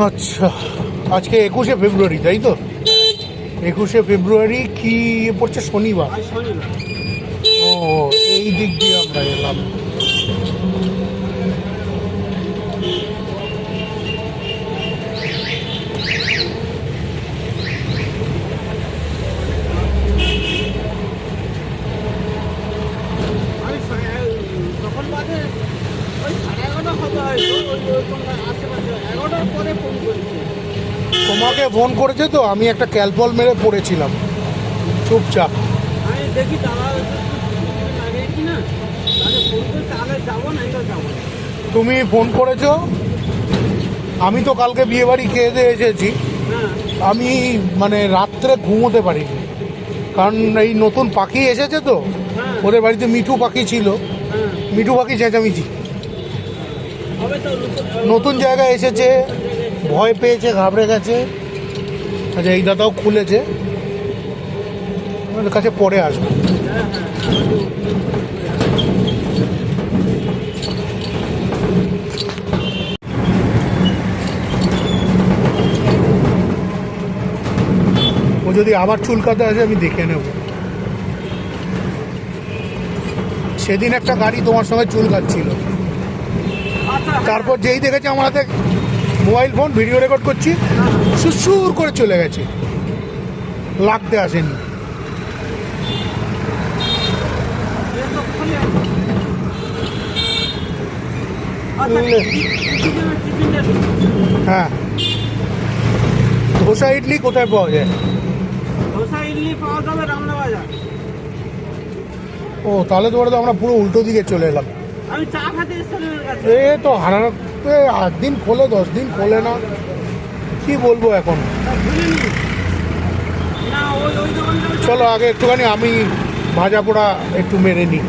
আচ্ছা, আজকে 21শে ফেব্রুয়ারি, তাই তো? 21শে ফেব্রুয়ারি কি পড়ছে? শনিবার। ও, এই দিক দিয়ে আমরা এলাম। তোমাকে ফোন করেছে তো, আমি একটা ক্যালপল মেরে পড়েছিলাম চুপচাপ। তুমি ফোন করেছো, আমি তো কালকে বিয়ে বাড়ি খেয়ে দিয়ে এসেছি। আমি মানে রাত্রে ঘুমোতে পারিনি, কারণ এই নতুন পাখি এসেছে তো, ওদের বাড়িতে মিঠু পাখি ছিল। মিঠু পাখি চেঁচামেচি, নতুন জায়গায় এসেছে, ভয় পেয়েছে, ঘাবড়ে গেছে। আচ্ছা, এই দাদাও খুলেছে, আমাদের কাছে পরে আসবে। ও যদি আবার চুলকাতে আসে আমি দেখে নেব। সেদিন একটা গাড়ি তোমার সঙ্গে চুলকাচ্ছিল, তারপর যেই দেখেছে আমার হাতে মোবাইল ফোন, ভিডিও রেকর্ড করছি, সুসুর করে চলে গেছে, লাগতে আসেনি। হ্যাঁ, ধোসা ইডলি কোথায় পাওয়া যায়? ধোসা ইডলি পাওয়া যাবে রামনা বাজার। ও, তাহলে তো আমরা পুরো উল্টো দিকে চলে এলাম। আমি চা খেতে এসেছি। এ তো হারানো, 8 দিন খোলে 10 দিন খোলে না, কি বলবো এখন। চলো আগে একটুখানি আমি ভাজা পোড়া একটু মেরে নিই,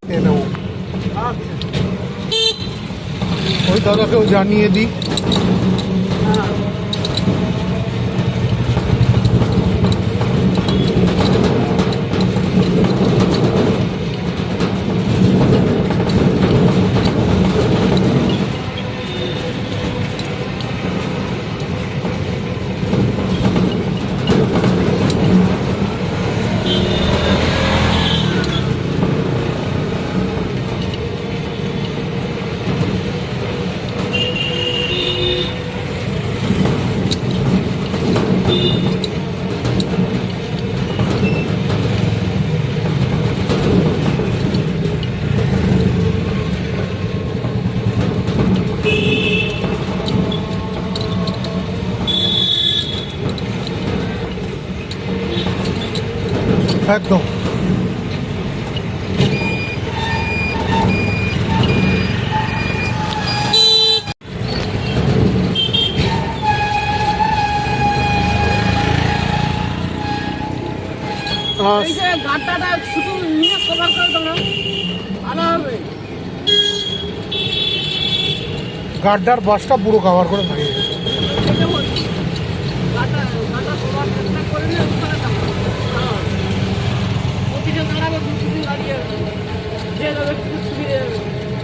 নেব। ওই দাদাকেও জানিয়ে দিই। একদম গাড্ডার বাসটা পুরো কভার করে দাঁড়িয়ে গেছে।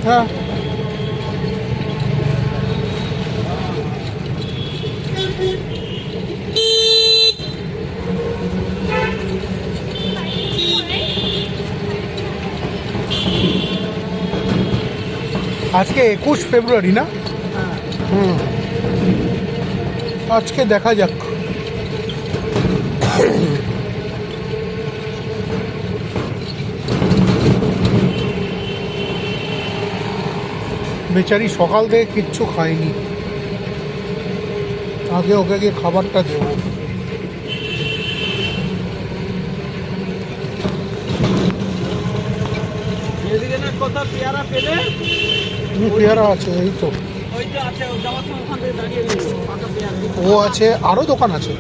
হ্যাঁ, আজকে 21 ফেব্রুয়ারি না? আজকে দেখা যাক। বেচারি সকাল থেকে কিচ্ছু খায়নি, আগে ওকে গিয়ে খাবারটা দেবো। পেয়ারা আছে, এই তো ও আছে, আরো দোকান আছে।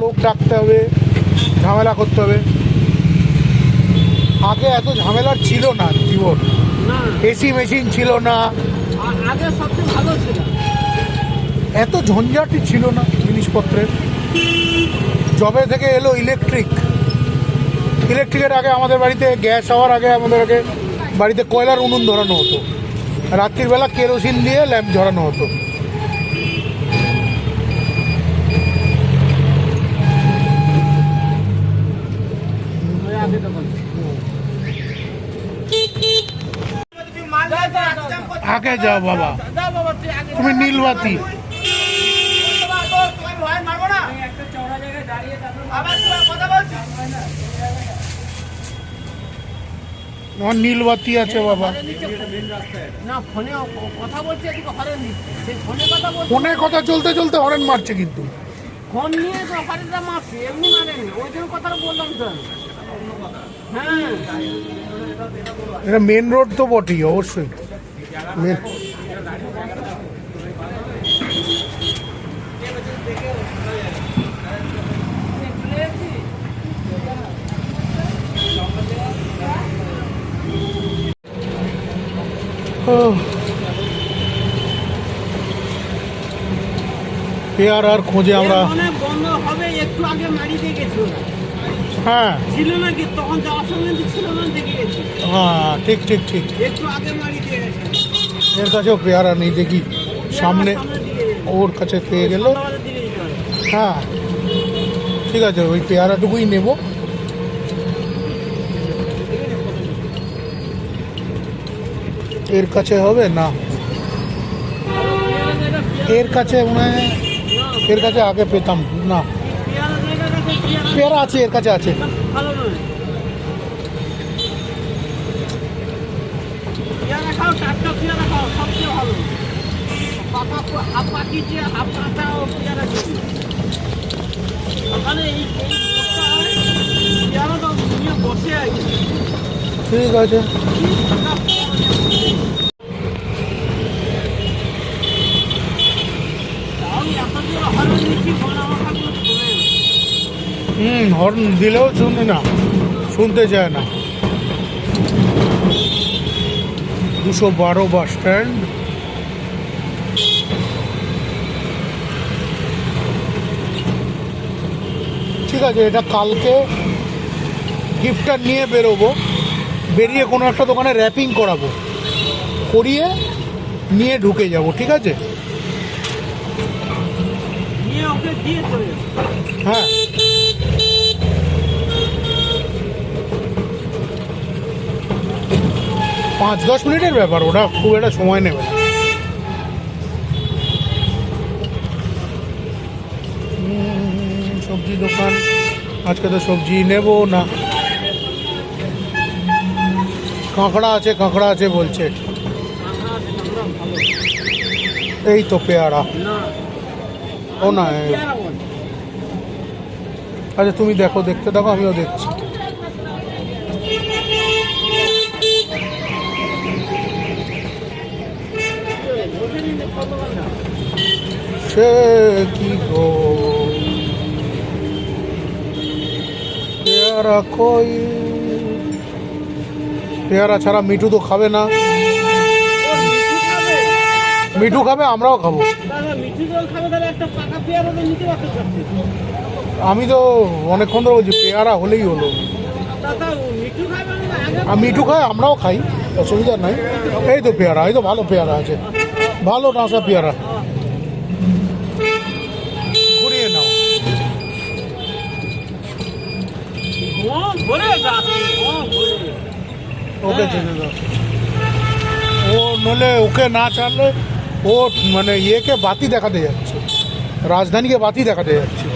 লোক ডাকতে হবে, ঝামেলা করতে হবে। আগে এত ঝামেলার ছিল না জীবন, এসি মেশিন ছিল না, আগে সবচেয়ে ভালো ছিল। এত ঝঞ্ঝাটি ছিল না জিনিসপত্রের। জবে থেকে এলো ইলেকট্রিক, ইলেকট্রিকের আগে আমাদের বাড়িতে গ্যাস হওয়ার আগে আমাদের আগে বাড়িতে কয়লার উনুন ধরানো হতো, রাত্রিবেলা কেরোসিন দিয়ে ল্যাম্প ধরানো হতো। ওই আগে দোকান। আগে যাও বাবা, যা বাবা তুই আগে তুমি নীলবাতি। একটা চওড়া জায়গায় দাঁড়িয়ে তারপর আমার নীলবাতি আছে বাবা। না ফোনে কথা বলছে এদিকে হরেন দিচ্ছে সেই ফোনে কথা বলছে ফোনে কথা চলতে চলতে হরেন মারছে, কিন্তু ফোন নিয়ে তো হরেনটা মারছে এমনি মারেনি ওই জন্য কথাটা বললাম তো আমি। হ্যাঁ এটা মেন রোড তো বটেই, অবশ্যই মেন। পেয়ারার খোঁজে আমরা, এর মনে বন্ধ হবে একটু আগে মারি দিয়ে গেছিল না হ্যাঁ ছিল নাকি তখন যাওয়ার সময় কিন্তু ছিল না দেখে গেছি হ্যাঁ ঠিক ঠিক ঠিক। একটু আগে মারি দিয়ে গেছে এর কাছেও পেয়ারা নেই, দেখি সামনে ওর কাছে পেয়ে গেলে। সন্ধ্যাবেলার দিকে যেতে হবে। হ্যাঁ ঠিক আছে, ওই পেয়ারাটুকুই নেব। এর কাছে হবে না, এর কাছে মনে হয়, এর কাছে আগে পেতাম না। পেয়ারা জায়গার কাছে পেয়ারা আছে, এর কাছে আছে। ভালো নয় পেয়ারা খাও টাটকা পেয়ারা খাও সবচেয়ে ভালো পাতা হাফ পাকিয়েছে হাফ কাঁচা ও পেয়ারা খেয়ে ওখানে এই পেয়ারাটা নিয়ে বসে আছে ঠিক আছে। হর্ন দিলেও শুনি না, শুনতে চায় না। 212 বাস স্ট্যান্ড। ঠিক আছে, এটা কালকে গিফটটা নিয়ে বেরোবো, বেরিয়ে কোনো একটা দোকানে র্যাপিং করাবো, করিয়ে নিয়ে ঢুকে যাব। ঠিক আছে, হ্যাঁ 5-10 মিনিটের ব্যাপার, ওটা খুব একটা সময় নেবে না। সবজি দোকান, আজকে তো সবজি নেব না। কাঁকড়া আছে বলছে। এই তো পেয়ারা, ও না। আচ্ছা তুমি দেখো, দেখতে থাকো, আমিও দেখছি। সে কি গো পেয়ারা কই, পেয়ারা ছাড়া মিঠু তো খাবে না। মিঠু খাবে, আমরাও খাবো। আমি তো অনেকক্ষণ ধরে বলছি পেয়ারা হলেই হলো। আর মিঠু খায়, আমরাও খাই, অসুবিধা নাই। এই তো পেয়ারা, এই তো ভালো পেয়ারা আছে, ভালো ডাঁসা পেয়ারা। ঘুরিয়ে নাও। ওকে চেনে দাও। ও নলে ওকে না ছাড়লে ও মানে ইয়েকে বাতি দেখাতে যাচ্ছে, রাজধানীকে বাতি দেখাতে যাচ্ছে।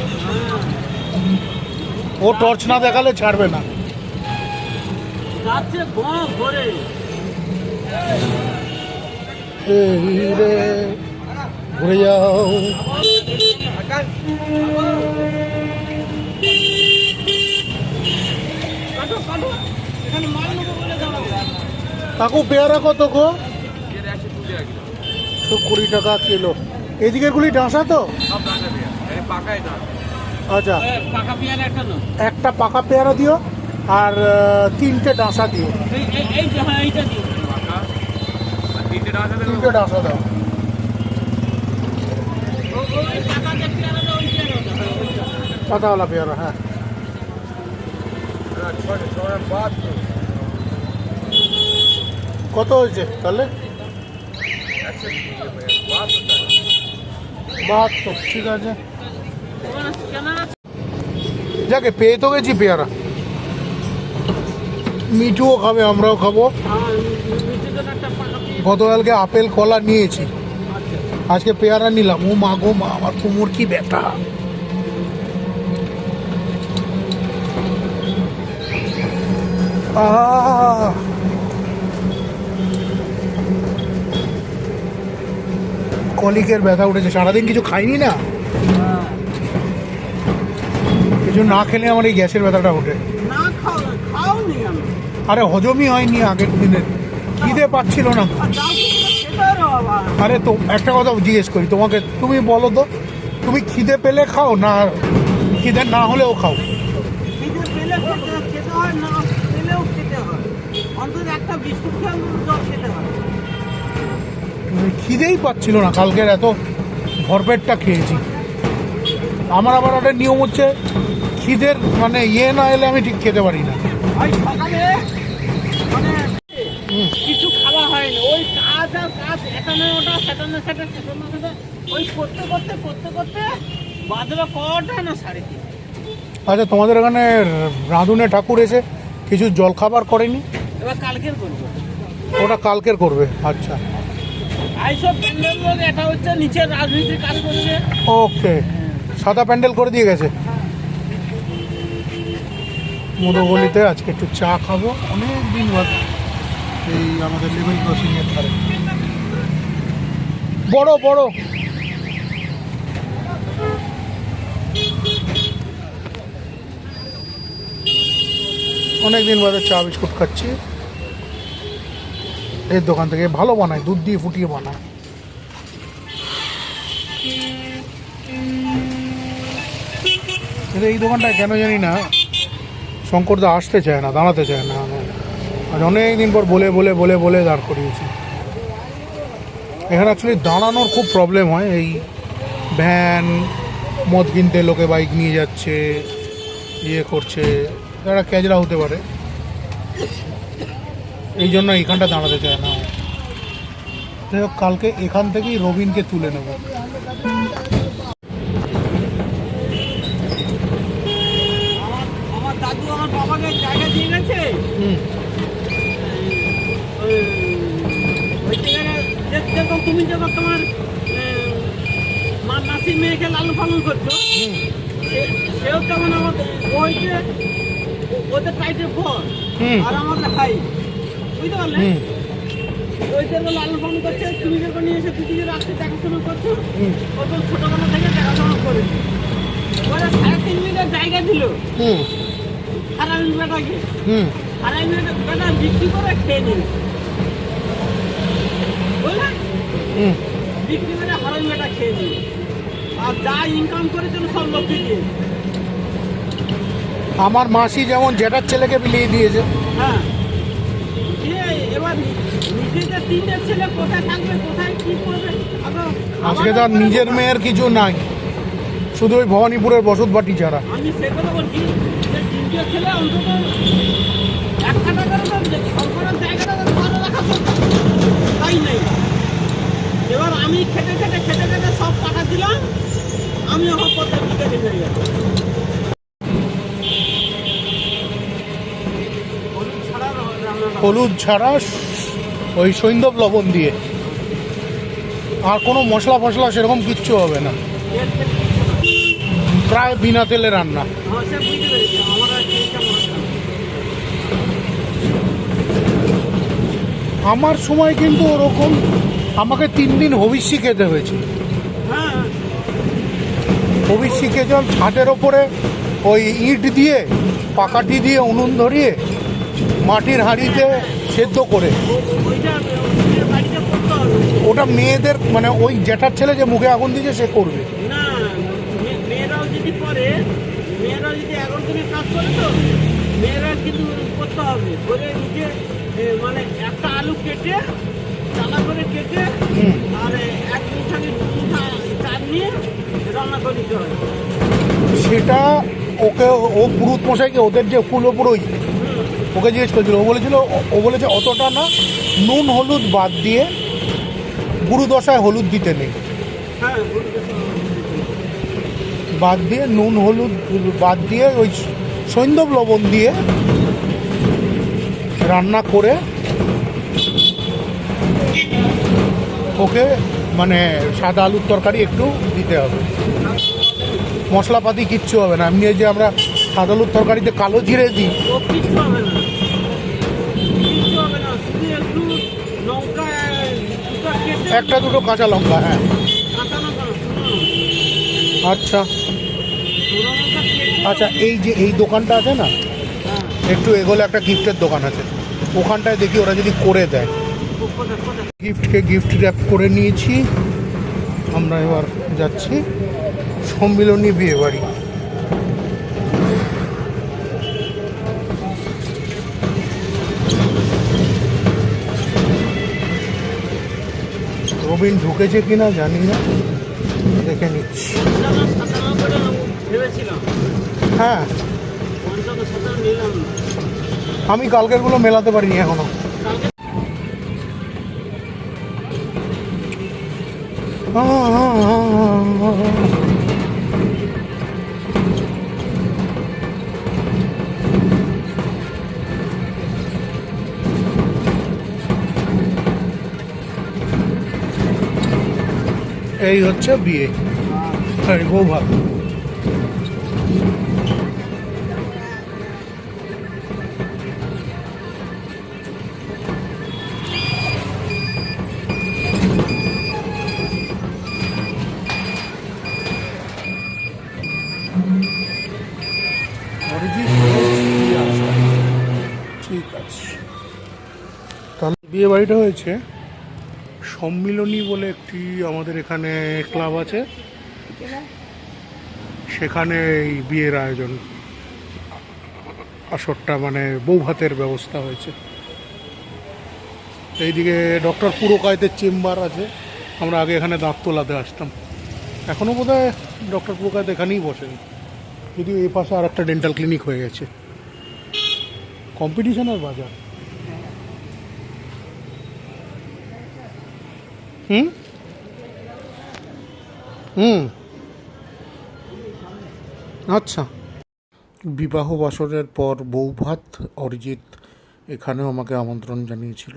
ও টর্চ না দেখালে ছাড়বে না। এই রে ঘুরে যাও। কাকু পেয়ারা কত গো? 20 টাকা কিলো। এদিকে গুলি ডাঁসা তো? আচ্ছা, একটা পাকা পেয়ারা দিও আর 3টে ডাঁসা দিও। 3টে ডাঁসা দাও। পাতাওয়ালা পেয়ারা, হ্যাঁ। কত হয়েছে তাহলে? 72, ঠিক আছে। যাকে পেয়ে তো গেছি পেয়ারা, মিঠুও খাবে আমরাও খাবো। গতকালকে আপেল কলা নিয়েছি, আজকে পেয়ারা নিলাম। ও মা গো মা, আমার কোমর কি ব্যথা। কলিকের ব্যথা উঠেছে, সারাদিন কিছু খাইনি না, কিছু না খেলে আমার এই গ্যাসের ব্যথাটা ওঠে। আরে হজমই হয়নি আগের দিনের, খিদে পাচ্ছিল না। আরে তো একটা কথা জিজ্ঞেস করি তোমাকে, তুমি বলো তো, তুমি খিদে পেলে খাও না খিদে না হলেও খাও? খিদেই পাচ্ছিল না, কালকের এত ভরপেটটা খেয়েছি। আমার আবার একটা নিয়ম হচ্ছে, খিদের মানে না এলে আমি ঠিক খেতে পারি না। কিছু খাওয়া হয়নি, ওই কাজ আর কাজ, এখানে ওটা সেখানে সেটা সেখানে সেটা, ওই করতে করতে করতে করতে বাজবে কটা না 3:30। আচ্ছা, তোমাদের এখানে রাঁধুনে ঠাকুর এসে কিছু জলখাবার করেনি? এবার কালকের করবো। ওটা কালকের করবে, আচ্ছা। এইসব প্যান্ডেল লোক, এটা হচ্ছে নিচের রাজনীতির কাজ করছে। ওকে, সাদা প্যান্ডেল করে দিয়ে গেছে। মধুগলিতে আজকে একটু চা খাবো, অনেক দিন বাদ, এই আমাদের লেভেল ক্রসিং এর ধারে। বড় বড় অনেক দিন বাদে চা বিস্কুট খাচ্ছি এর দোকান থেকে। ভালো বানায়, দুধ দিয়ে ফুটিয়ে বানায়। এই দোকানটা কেন জানি না শঙ্করদা আসতে চায় না, দাঁড়াতে চায় না। আজ অনেক দিন পর বলে বলে বলে বলে দাঁড় করিয়েছি। এখানে অ্যাকচুয়ালি দাঁড়ানোর খুব প্রবলেম হয়, এই ভ্যান মদ কিনতে লোকে বাইক নিয়ে যাচ্ছে, ইয়ে করছে, যারা ক্যাজরা হতে পারে, এই জন্য এইখানটা দাঁড়াতে চায় না। যাই হোক, কালকে এখান থেকেই রবিনকে তুলে নেব। আমার দাদু আমার বাবাকে জায়গা দিয়ে গেছে। ওই জায়গায় যেরকম তুমি যখন তোমার মাসির মেয়েকে লালন পালন করছো, সেও তেমন আমাদের ওই যে ওদের টাইটের পর আর আমাদের হাই, বুঝতে পারলে? ওই যেরকম লালন পালন করছে, তুমি যখন নিয়ে এসে পৃথিবীর রাস্তায় দেখাশোনা করছো, ওদের ছোটবেলা থেকে দেখাশোনা করেছে। ওরা 3.5 মিনিটের জায়গা দিল হারামিন বেটাকে, হারামিন বেটা বিক্রি করে খেয়ে নিল, বুঝলেন? বিক্রি করে হারামিন বেটা খেয়ে নিল, আর যা ইনকাম করেছিল সব লোককে দিয়ে। আমার মাসি যেমন জেঠার ছেলেকে বিলিয়ে দিয়েছে। হ্যাঁ, এবার নিজেদের 3টে ছেলে কোথায় থাকবে, কোথায় কি করবে? আজকে তার নিজের মেয়ের কিছু নাই, শুধু ওই ভবানীপুরের বসত বাটি ছাড়া। আমি সে কথা বলছি যে 3টে ছেলে অন্তত একটা টাকার সরকারের জায়গাটা ভালো রাখা দরকার, তাই নাই। এবার আমি খেটে খেটে খেটে খেটে সব টাকা দিলাম, আমি আমার পথে বিকেটে হয়ে গেল। হলুদ ছাড়া ওই সৈন্ধব লবণ দিয়ে, আর কোনো মশলা ফসলা সেরকম কিচ্ছু হবে না, প্রায় বিনা তেলে রান্না। আমার সময় কিন্তু ওরকম আমাকে 3 দিন হবিষ্যি খেতে হয়েছে। হবিষ্যি খেয়ে যখন ছাদের ওপরে ওই ইট দিয়ে পাকাটি দিয়ে উনুন ধরিয়ে মাটির হাঁড়িতে সেদ্ধ করে, ওটা মেয়েদের মানে ওই জেঠার ছেলে যে মুখে আগুন দিয়েছে সে করবে না। মেয়েরাও যদি করে, মেয়েরাও যদি 11 দিনের কাজ করে, তো মেয়েরা কিন্তু করতে হবে করে নিজে, মানে একটা আলু কেটে চালা করে কেটে আর 1 মুঠা 2 মুঠা চাল নিয়ে রান্না করে দিতে হয়। সেটা ওকে ও পুরুত মশাইকে ওদের যে কুলো পুরোহিত ওকে জিজ্ঞেস করেছিল, ও বলেছে অতটা না, নুন হলুদ বাদ দিয়ে গুরু দশায় হলুদ দিতে নেই, হ্যাঁ বাদ দিয়ে নুন হলুদ বাদ দিয়ে ওই সৈন্ধব লবণ দিয়ে রান্না করে ওকে মানে সাদা আলুর তরকারি একটু দিতে হবে, মশলাপাতি কিচ্ছু হবে না। এমনি যে আমরা সাদা আলুর তরকারিতে কালো জিরে দিই, ও কিচ্ছু হবে না, কিচ্ছু হবে না, শুধু একটু লঙ্কা দুটো কেটে একটা দুটো কাঁচা লঙ্কা, হ্যাঁ কাঁচা লঙ্কা আচ্ছা শুকনো লঙ্কা কেটে আচ্ছা। এই যে এই দোকানটা আছে না, হ্যাঁ একটু এগোলে একটা গিফটের দোকান আছে, ওখানটায় দেখি ওরা যদি করে দেয়। কোথায় গিফটকে গিফট র্যাপ করে নিয়েছি, আমরা এবার যাচ্ছি সম্মিলনী বিয়ে বাড়ি। রবিন ঢুকেছে কিনা জানি না, দেখে নিচ্ছি। ভেবেছিলাম হ্যাঁ পঞ্চাশ সাতান্ন নিলাম না, আমি কালকেরগুলো মেলাতে পারিনি এখনো। কালকে এই হচ্ছে বিয়ে, এই বউ ভাত। ঠিক আছে, তাহলে বিয়ে বাড়িটা হয়েছে সম্মিলনী বলে একটি আমাদের এখানে ক্লাব আছে, সেখানে এই বিয়ের আয়োজন, আসরটা মানে বউ ভাতের ব্যবস্থা হয়েছে। এইদিকে ডক্টর পুরকায়েতের চেম্বার আছে, আমরা আগে এখানে দাঁত তোলাতে আসতাম, এখনও বোধ হয় ডক্টর পুরকায়েত এখানেই বসেন, যদিও এই পাশে আর একটা ডেন্টাল ক্লিনিক হয়ে গেছে। কম্পিটিশনের বাজার। হুম হুম আচ্ছা। বিবাহ বাসরের পর বৌভাত অরিজিৎ এখানেও আমাকে আমন্ত্রণ জানিয়েছিল।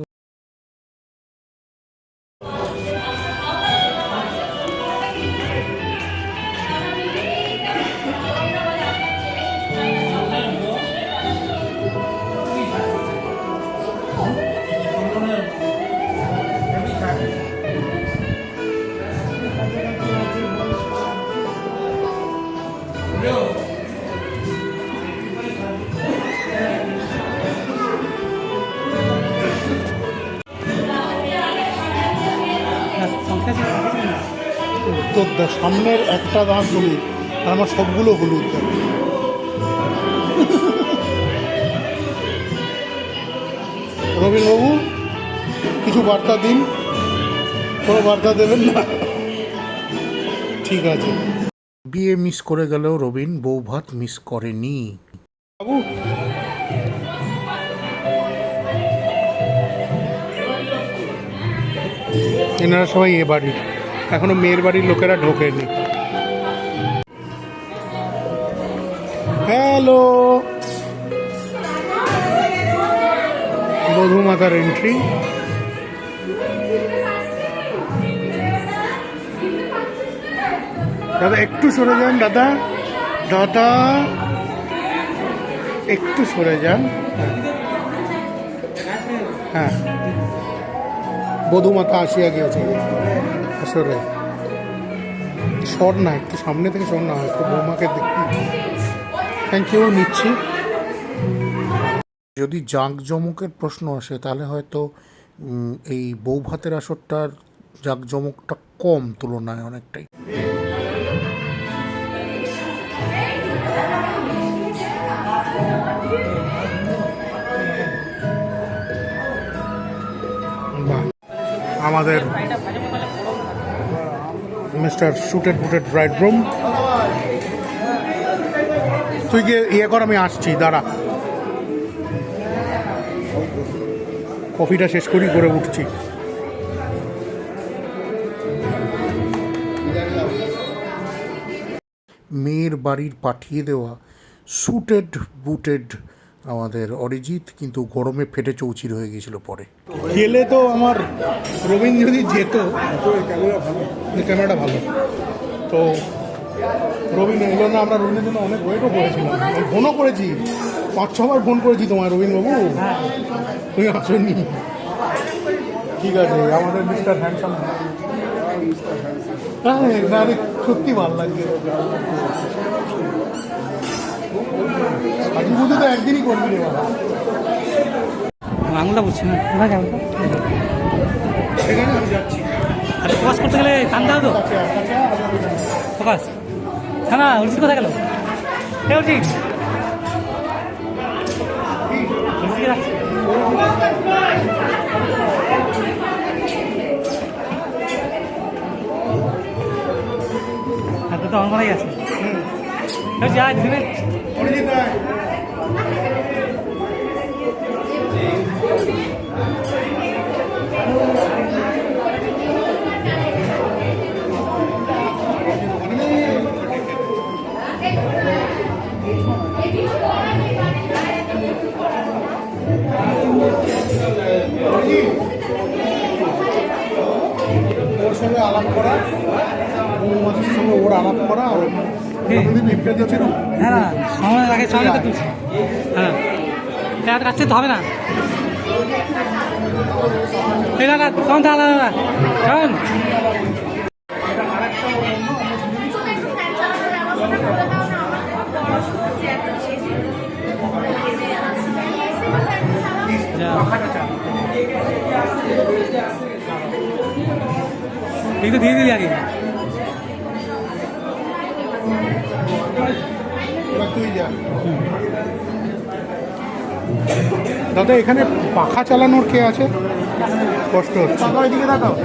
তোর সামনের একটা দাঁত হলুদ আর আমার সবগুলো হলুদ। রবীন্দ্রবাবু কিছু বার্তা দিন। কোনো বার্তা দেবেন না? ঠিক আছে। বিয়ে মিস করে গেলেও রবিন বউ ভাত মিস করেনি। বাবু এনারা সবাই এ বাড়ির, এখনো মেয়ের বাড়ির লোকেরা ঢোকেনি। হ্যালো, বধূ মাতার এন্ট্রি। দাদা একটু সরে যান, দাদা দাদা একটু সরে যান। হ্যাঁ, বধূ মাতা আসিয়া গিয়েছে। সরে সর না, একটু সামনে থেকে সর না, একটু বৌমাকে দেখি। থ্যাংক ইউ, নিচ্ছি। যদি জাঁকজমকের প্রশ্ন আসে তাহলে হয়তো এই বউ ভাতের আসরটার জাঁকজমকটা কম তুলনায় অনেকটাই। আমাদের মিস্টার শুটেড বুটেড ব্রাইডগ্রুম তুই গিয়ে ইয়ে কর, আমি আসছি, দাঁড়া। কফিটা শেষ করি, করে উঠছি। মেয়ের বাড়ির পাঠিয়ে দেওয়া স্যুটেড বুটেড আমাদের অরিজিৎ কিন্তু গরমে ফেটে চৌচির হয়ে গিয়েছিল পরে। খেলে তো আমার রবীন যদি যেত, ক্যামেরাটা ভালো তো রবীন এলো না। আমরা রবীনের জন্য অনেক ওয়েটও করেছিলাম, ফোনও করেছি, 5-6বার ফোন করেছি তোমায় রবীনবাবু, তুমি আসেননি। ঠিক আছে, আমাদের মিস্টার হ্যান্ডসাম। হ্যাঁ না, সত্যি ভালো লাগছে। সাজুগুজু তো একদিনই করবি রে বাবা। আঙুলটা বুঝছি না, কোথায় যাবো? সেখানে আমি যাচ্ছি। আরে ফোকাস করতে গেলে টানতে হবে তো। ফোকাস হ্যাঁ না, অরিজিৎ কোথায় গেল? হে অরিজিৎ, অরিজিৎ রাখছি। হাতে তো অঙ্গনাই আছে। যা দিনে অরিজিৎ ভাই, ওর সঙ্গে আলাপ করা, বৌমাদের সঙ্গে ওর আলাপ করা, আর বিপটা দিচ্ছিল। হ্যাঁ না, সময় লাগে, সময় তো তুলছি। হ্যাঁ এক রাখতে তো হবে না। এই না কেমন তাহলে কেমন? এই তো দিয়ে দিলি আগে। তুই যা দাদা, এখানে পাখা চালানোর কে আছে? কষ্ট হচ্ছে। এদিকে দেখাও।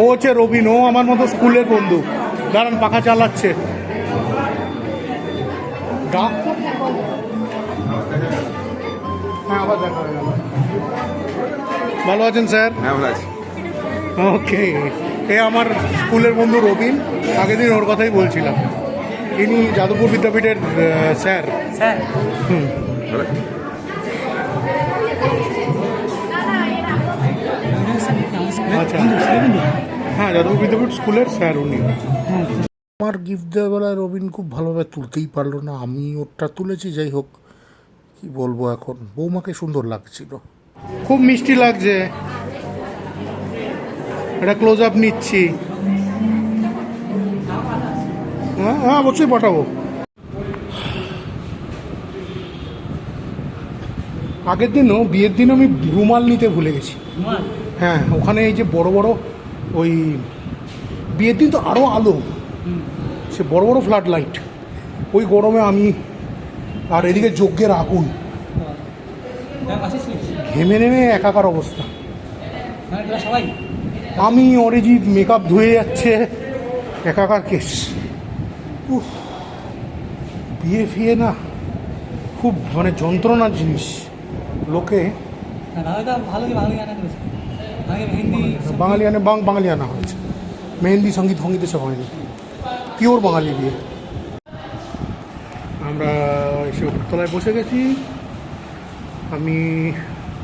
ও হচ্ছে রবিন, ও আমার মতো স্কুলের বন্ধু। দাঁড়ান, পাখা চালাচ্ছে। হ্যাঁ, আবার দেখা হয়ে গেল। ভালো আছেন স্যার? হ্যাঁ ভালো আছি। ওকে, এ আমার স্কুলের বন্ধু রবিন, আগের দিন ওর কথাই বলছিলাম। ইনি যাদবপুর বিদ্যাপীঠের স্যার। স্যার হুম, ভালো। আচ্ছা, হ্যাঁ যাদবপুর বিদ্যাপীঠ স্কুলের স্যার উনি। আমার গিফট দেওয়ার বেলায় রবিন খুব ভালোভাবে তুলতেই পারলো না, আমি ওরটা তুলেছি। যাই হোক, কি বলবো, এখন বৌমাকে সুন্দর লাগছিল, খুব মিষ্টি লাগছে। এটা ক্লোজ আপ নিচ্ছি। হ্যাঁ হ্যাঁ, অবশ্যই পাঠাবো। আগের দিনও, বিয়ের দিনও আমি রুমাল নিতে ভুলে গেছি। হ্যাঁ, ওখানে এই যে বড় বড় ওই বিয়ের দিন তো আরও আলো, সে বড় বড় ফ্লাড লাইট, ওই গরমে আমি, আর এদিকে যজ্ঞের আগুন, ঘেমে নেমে একাকার অবস্থা। সবাই আমি অরিজিৎ মেকআপ ধুয়ে যাচ্ছে, একাকার কেস। উফ, বিয়ে ফিয়ে না খুব মানে যন্ত্রণার জিনিস। লোকে বাঙালিয়ানা বাঙালিয়ানা হয়েছে, মেহেন্দি সঙ্গীত ফঙ্গীত সব হয়নি, পিওর বাঙালি বিয়ে। আমরা এসে উপরতলায় বসে গেছি। আমি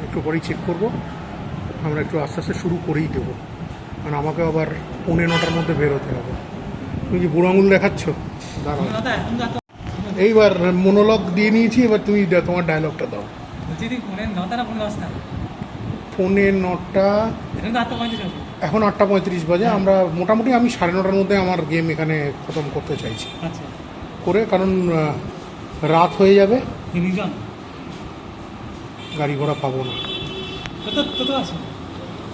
একটু পরেই চেক করব, আমরা একটু আস্তে আস্তে শুরু করেই দেবো, কারণ আমাকে আবার 9:45 মধ্যে বেরোতে হবে। তুমি কি বুড়ো আঙুল দেখাচ্ছ? দাঁড়াও, এইবার মনোলগ দিয়ে নিয়েছি, এবার তুমি তোমার ডায়লগটা দাও। 9:45, এখন 8:35 বাজে। আমরা মোটামুটি, আমি 9:30 মধ্যে আমার গেম এখানে খতম করতে চাইছি করে, কারণ রাত হয়ে যাবে, গাড়ি ঘোড়া পাবো না।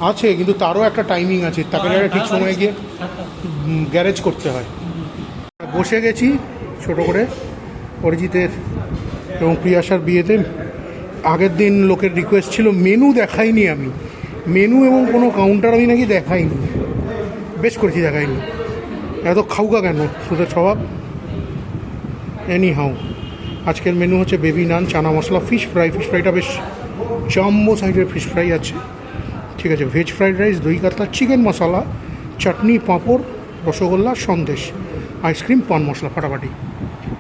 আছে, কিন্তু তারও একটা টাইমিং আছে, তাকে একটা ঠিক সময়ে গিয়ে গ্যারেজ করতে হয়। বসে গেছি ছোট করে অরিজিতের এবং প্রিয়াসার বিয়েতে। আগের দিন লোকের রিকোয়েস্ট ছিল, মেনু দেখাইনি আমি, মেনু এবং কোনো কাউন্টার আমি নাকি দেখাইনি। বেশ করেছি দেখাইনি, এত খাউকা কেন তোদের স্বভাব। এনি হাউ, আজকের মেনু হচ্ছে বেবি নান, chana masala, fish fry. Fish ফ্রাইটা বেশ জাম্বো সাইডের ফিশ ফ্রাই আছে, ঠিক আছে। ভেজ ফ্রাইড রাইস, দই কাতলা, চিকেন মশলা, চাটনি, পাঁপড়, রসগোল্লা, সন্দেশ, আইসক্রিম, পান মশলা। ফাটাফাটি।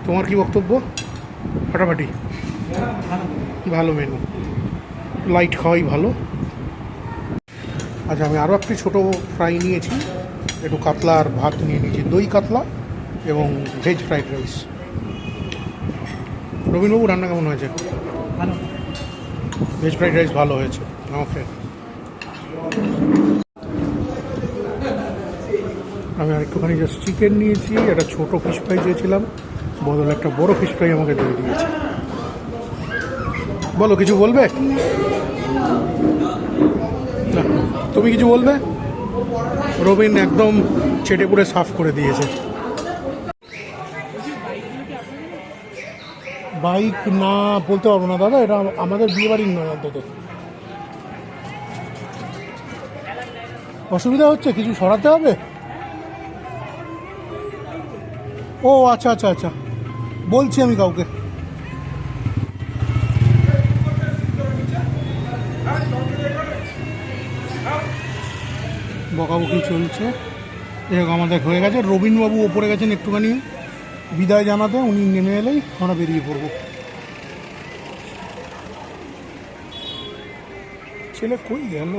তোমার কি বক্তব্য? ফাটাফাটি, ভালো মেনু, লাইট খাওয়াই ভালো। আচ্ছা, আমি আরও একটি ছোটো ফ্রাই নিয়েছি, একটু কাতলা আর ভাত নিয়ে নিয়েছি, দই কাতলা এবং ভেজ ফ্রাইড রাইস। রবীন্দ্রবাবু, রান্না কেমন হয়েছে? ভালো। ভেজ ফ্রাইড রাইস ভালো হয়েছে। ওকে, আমি আরেকটুখানি জাস্ট চিকেন নিয়েছি, একটা ছোটো ফিশ ফ্রাই চেয়েছিলাম, বদলে একটা বড় ফিশ ফ্রাই আমাকে দিয়ে দিয়েছে। বলো, কিছু বলবে? না, তুমি কিছু বলবে? রবিন একদম চেটে পুড়ে সাফ করে দিয়েছে। বাইক না বলতে পারবো না দাদা, এটা আমাদের বিয়ে বাড়ির নয় অন্তত। অসুবিধা হচ্ছে, কিছু সরাতে হবে? ও আচ্ছা আচ্ছা আচ্ছা, বলছি আমি কাউকে। বকাবকি চলছে, এরকম আমাদের হয়ে গেছে। রবীনবাবু ওপরে গেছেন একটুখানি বিদায় জানাতে, উনি নেমে এলেই আমরা বেরিয়ে পড়বো। ছেলে কই গেল?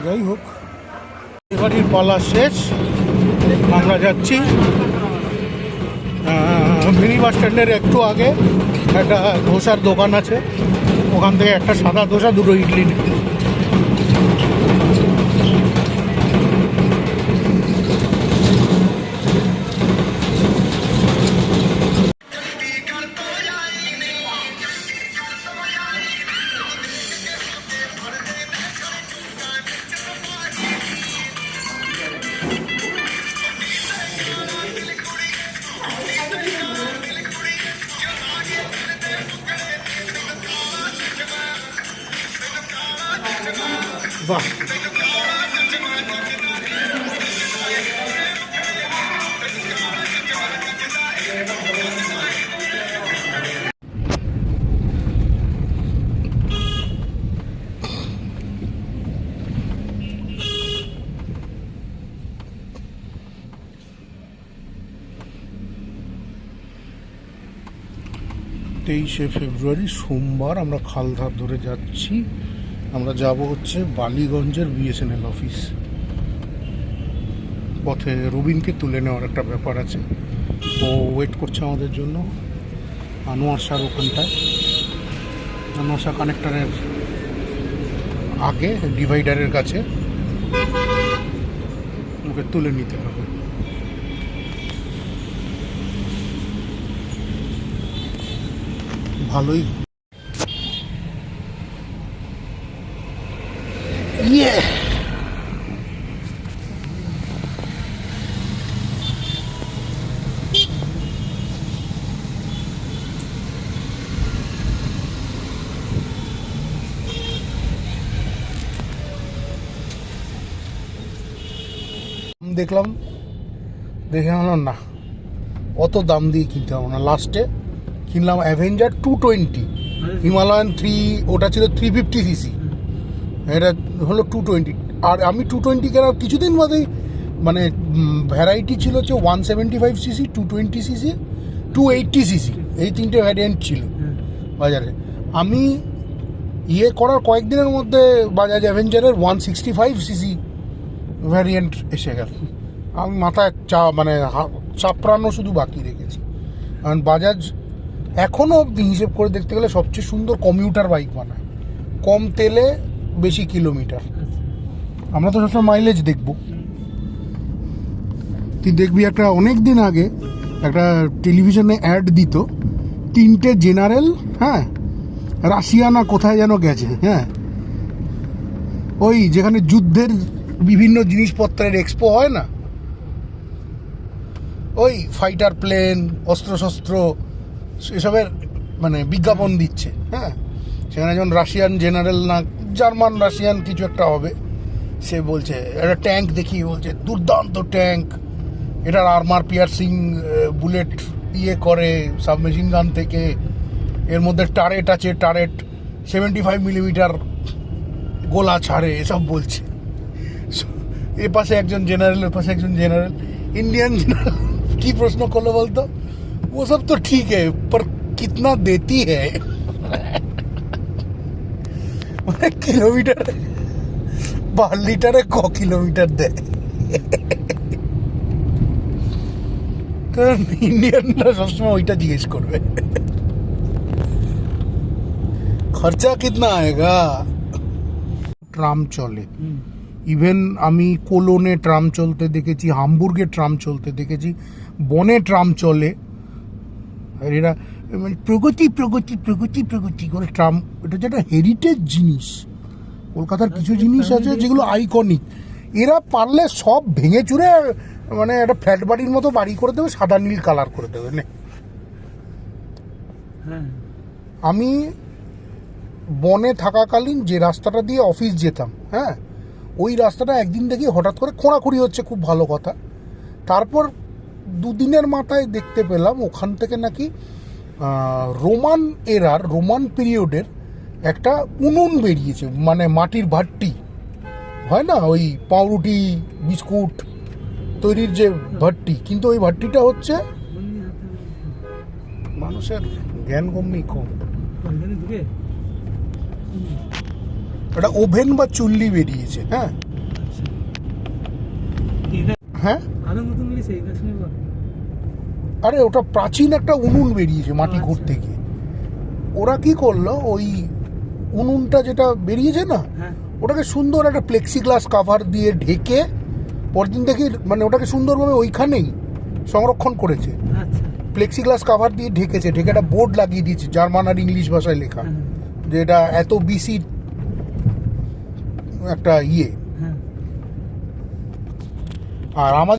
যাই হোক, এবারের পালা শেষ, আমরা যাচ্ছি মিনি বাস স্ট্যান্ডের একটু আগে একটা ধোসার দোকান আছে, ওখান থেকে একটা সাদা ধোসা, দুটো ইডলি নিই। বাহ, তেইশে ফেব্রুয়ারি সোমবার আমরা খালধার ধরে যাচ্ছি। আমরা যাব হচ্ছে বালিগঞ্জের বিএসএনএল অফিস। পথে রবিনকে তুলে নেওয়ার একটা ব্যাপার আছে, ও ওয়েট করছে আমাদের জন্য আনোয়ার শাহর ওখানটায়, আনোয়ার শাহ কানেক্টরের আগে ডিভাইডারের কাছে। ওকে তুলে নিতে হবে। ভালোই ইয়ে দেখলাম, দেখে আনলাম না, অত দাম দিয়ে কিনতে হবে না। লাস্টে কিনলাম অ্যাভেঞ্জার 220, হিমালয়ান 3, ওটা ছিল 350 সিসি, এটা হলো 220। আর আমি 220 কেনার কিছুদিন বাদেই, মানে ভ্যারাইটি ছিল হচ্ছে 175 সিসি, 220 সিসি, 280 সিসি, এই তিনটে ভ্যারিয়েন্ট ছিল বাজারে। আমি ইয়ে করার কয়েকদিনের মধ্যে বাজাজ অ্যাভেঞ্জারের 165 সিসি ভ্যারিয়েন্ট এসে গেল। আমি মাথায় মানে চাপড়ানো শুধু বাকি রেখেছি। কারণ বাজাজ এখনও অবধি হিসেব করে দেখতে গেলে সবচেয়ে সুন্দর কমিউটার বাইক বানায়, কম তেলে বেশি কিলোমিটার। আমরা তো সবসময় মাইলেজ দেখব। তুই দেখবি একটা অনেক দিন আগে একটা টেলিভিশনে অ্যাড দিত, 3টে জেনারেল, হ্যাঁ, রাশিয়া না কোথায় যেন গেছে, হ্যাঁ, ওই যেখানে যুদ্ধের বিভিন্ন জিনিসপত্রের এক্সপো হয় না, ওই ফাইটার প্লেন, অস্ত্রশস্ত্র এসবের মানে বিজ্ঞাপন দিচ্ছে, হ্যাঁ। সেখানে যেমন রাশিয়ান জেনারেল না জার্মান রাশিয়ান কিছু একটা হবে, সে বলছে একটা ট্যাঙ্ক দেখিয়ে বলছে দুর্দান্ত ট্যাঙ্ক, এটার আর্মার পিয়ার্সিং বুলেট ইয়ে করে সাবমেশিন গান থেকে, এর মধ্যে টারেট আছে, টারেট 75 মিলিমিটার গোলা ছাড়ে, এসব বলছে। এ পাশে একজন জেনারেল, ওর পাশে একজন জেনারেল, ইন্ডিয়ান জেনারেল কি প্রশ্ন করলো বলতো, वो सब तो ठीक है पर कितना देती है, মানে কিলোমিটারে 12 লিটারে ক কিলোমিটার দেয়। কারণ ইন্ডিয়ানরা সবসময় ওইটা জিজ্ঞেস করবে, খরচা কিতনা আয়েগা। ট্রাম চলে, ইভেন আমি কোলোনে ট্রাম চলতে দেখেছি, হামবুর্গে ট্রাম চলতে দেখেছি, বনে ট্রাম চলে। আর এরা মানে প্রগতি প্রগতি প্রগতি প্রগতি করে ট্রাম, এটা যেটা হেরিটেজ জিনিস। কলকাতার কিছু জিনিস আছে যেগুলো আইকনিক, এরা পারলে সব ভেঙে চুরে মানে একটা ফ্ল্যাট বাড়ির মতো বাড়ি করে দেবে, সাদা নীল কালার করে দেবে। আমি বনে থাকাকালীন যে রাস্তাটা দিয়ে অফিস যেতাম, হ্যাঁ, ওই রাস্তাটা একদিন দেখি হঠাৎ করে খোঁড়াখুঁড়ি হচ্ছে, খুব ভালো কথা। তারপর দুদিনের মাথায় দেখতে পেলাম ওখান থেকে নাকি রোমান এরার, রোমান পিরিয়ডের একটা উনুন বেরিয়েছে, মানে মাটির ভাট্টি হয় না, ওই পাউরুটি বিস্কুট তৈরির যে ভাট্টি, কিন্তু ওই ভাট্টিটা হচ্ছে মানুষের জ্ঞানগম্যই কম। একটা ওভেন বা চুল্লি বেরিয়েছে, হ্যাঁ হ্যাঁ, আরে ওটা প্রাচীন একটা উনুন বেরিয়েছে মাটি ঘুরতে গিয়ে। ওরা কি করলো, ওই উনুনটা যেটা বেরিয়েছে না, ওটাকে সুন্দর একটা প্লেক্সি গ্লাস কাভার দিয়ে ঢেকে, পরদিন দেখি মানে ওটাকে সুন্দরভাবে ওইখানেই সংরক্ষণ করেছে, প্লেক্সি গ্লাস কাভার দিয়ে ঢেকেছে, ঢেকে একটা বোর্ড লাগিয়ে দিয়েছে জার্মান আর ইংলিশ ভাষায় লেখা, যে এটা এত বিসি একটা ইয়ে। আর আমার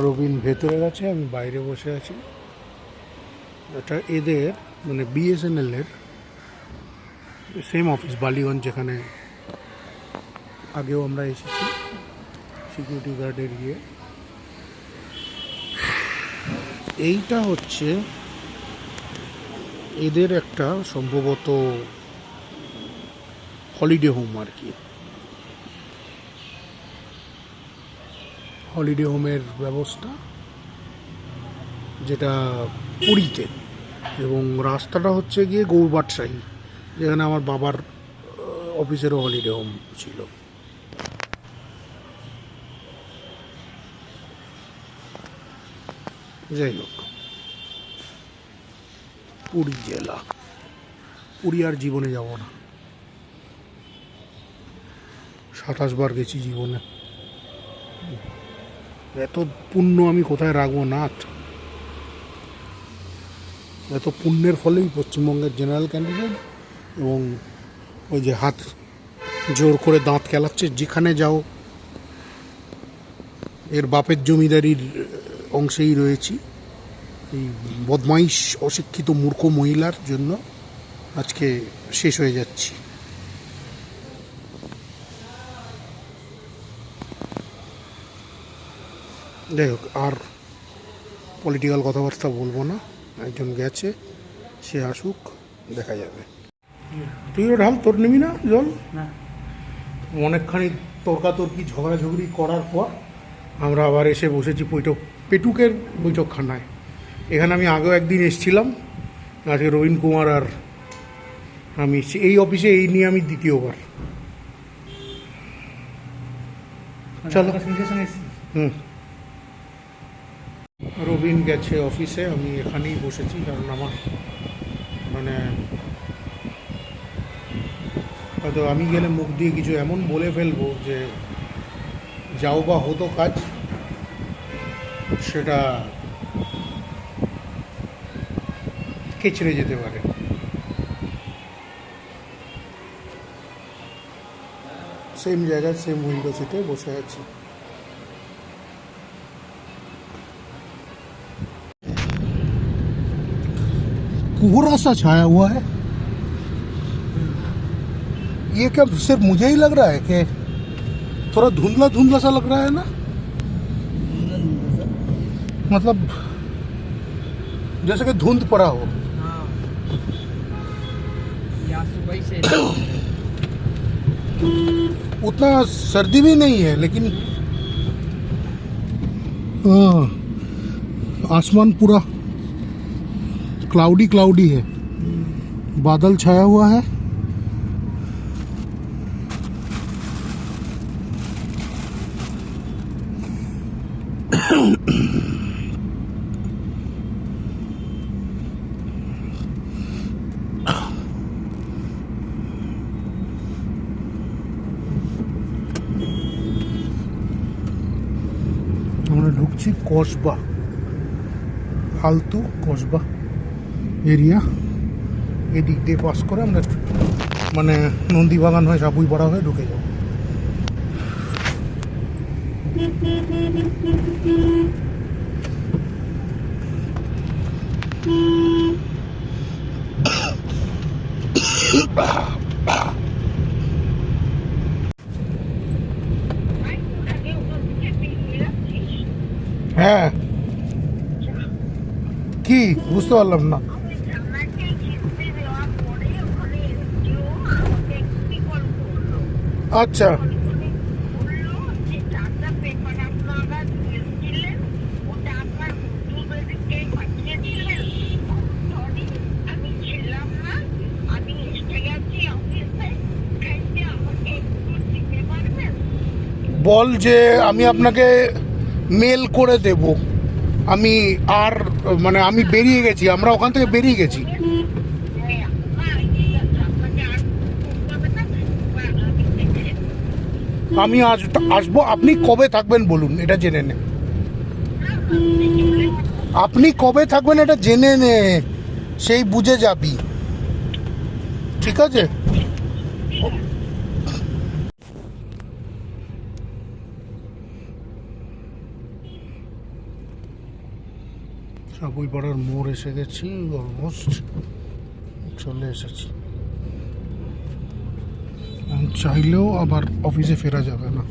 রবিন ভেতরে গেছে, আমি বাইরে বসে আছি। এটা এদের মানে বিএসএনএল এর সেম অফিস, বালিগঞ্জ, যেখানে আগেও আমরা এসেছি সিকিউরিটি গার্ডের গিয়ে। এইটা হচ্ছে এদের একটা সম্ভবত হলিডে হোম আর কি, হলিডে হোমের ব্যবস্থা, যেটা পুরীতে। এবং রাস্তাটা হচ্ছে গিয়ে গৌরবাটশাহী, যেখানে আমার বাবার অফিসেরও হলিডে হোম ছিল। যাই হোক, পুরী জেলা, পুরী আর জীবনে যাব না, 27 বার গেছি জীবনে। এত পুণ্য আমি কোথায় রাখবো নাথ, এত পুণ্যের ফলেই পশ্চিমবঙ্গের জেনারেল ক্যান্ডিডেট। এবং ওই যে হাত জোর করে দাঁত খেলাচ্ছে, যেখানে যাও এর বাপের জমিদারির অংশেই রয়েছি। এই বদমাইশ অশিক্ষিত মূর্খ মহিলার জন্য আজকে শেষ হয়ে যাচ্ছি। যাই হোক, আর পলিটিক্যাল কথাবার্তা বলবো না, একজন গেছে, সে আসুক, দেখা যাবে। তুইও ঢাল, তোর নিবি না জল? অনেকখানি তর্কাতর্কি ঝগড়াঝগড়ি করার পর আমরা আবার এসে বসেছি পেটুকের বৈঠকখানায়। এখানে আমি আগেও একদিন এসেছিলাম, আজকে রবীন কুমার আর আমি এই অফিসে, এই নিয়ে আমি দ্বিতীয়বার। চলো। হুম, রবিন গেছে অফিসে, আমি এখানেই বসেছি, কারণ আমার মানে হয়তো আমি গেলে মুখ দিয়ে কিছু এমন বলে ফেলবো যে যাও বা হতো কাজ, সেটা কেচড়ে যেতে পারে। সেম জায়গায় সেম উইন্ডো সিটে বসে আছি। कोहरा सा छाया हुआ है। ये क्या सिर्फ मुझे ही लग रहा है कि थोड़ा धुंधला धुंधला सा लग रहा है ना, मतलब जैसे कि धुंध पड़ा हो। हाँ या सुबह से उतना सर्दी भी नहीं है लेकिन हाँ, आसमान पूरा क्लाउडी क्लाउडी है, बादल छाया हुआ है। আমরা ঢুকছি কসবা, ফালতু কসবা এরিয়া। এদিক দিয়ে পাস করে আমরা মানে নন্দীবাগান হয়ে সাপুইপাড়া হয়ে ঢুকে যাব। হ্যাঁ, কি বুঝতে পারলাম না। আচ্ছা, বল যে আমি আপনাকে মেল করে দেব। আমি আর মানে আমি বেরিয়ে গেছি, আমরা ওখান থেকে বেরিয়ে গেছি। আমি আজ আসবো, আপনি কবে থাকবেন বলুন এটা জেনে নে। আপনি কবে থাকবেন এটা জেনে নে, সেই বুঝে যাবি, ঠিক আছে? সাপুইপাড়ার মোড় এসে গেছি, অলমোস্ট চলে এসেছি। চাইলেও আবার অফিসে ফেরা যাবে না।